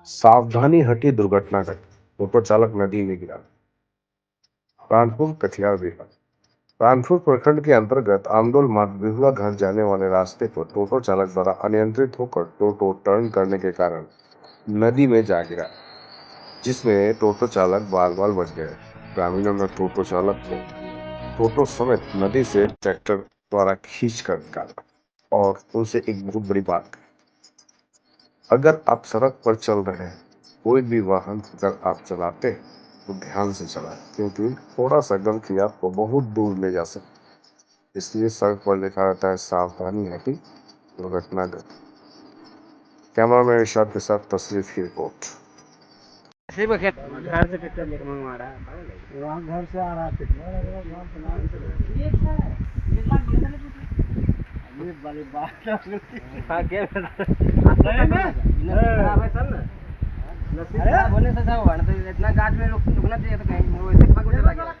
सावधानी हटी, दुर्घटना घटी। ऑटो चालक नदी में गिरा। कानपुर कटिहार बिहार। कानपुर प्रखंड के अंतर्गत आमदोल मार्ग बिहुआ घर जाने वाले रास्ते पर टोटो चालक द्वारा अनियंत्रित होकर टोटो टर्न करने के कारण नदी में जा गिरा, जिसमें टोटो चालक बाल बाल बच गए। ग्रामीणों ने टोटो चालक को टोटो समेत नदी से ट्रैक्टर द्वारा खींच कर निकाला और उनसे एक बहुत बड़ी बात कही, अगर आप सड़क पर चल रहे हैं, कोई भी वाहन अगर आप चलाते हैं तो ध्यान से चलाएं, क्योंकि थोड़ा सा गलती आपको बहुत दूर ले जा सकती है। इसलिए सड़क पर लिखा रहता है सावधानी है कि दुर्घटना घटी। कैमरामैन इरशाद के साथ तस्वीर की रिपोर्ट। घर से टिकट लेकर मंगवा रहा है, वहाँ घर से आ रहा था। ये वाली बात हाँ क्या होने से सब इतना गाछ में रुकना चाहिए, तो कहीं वैसे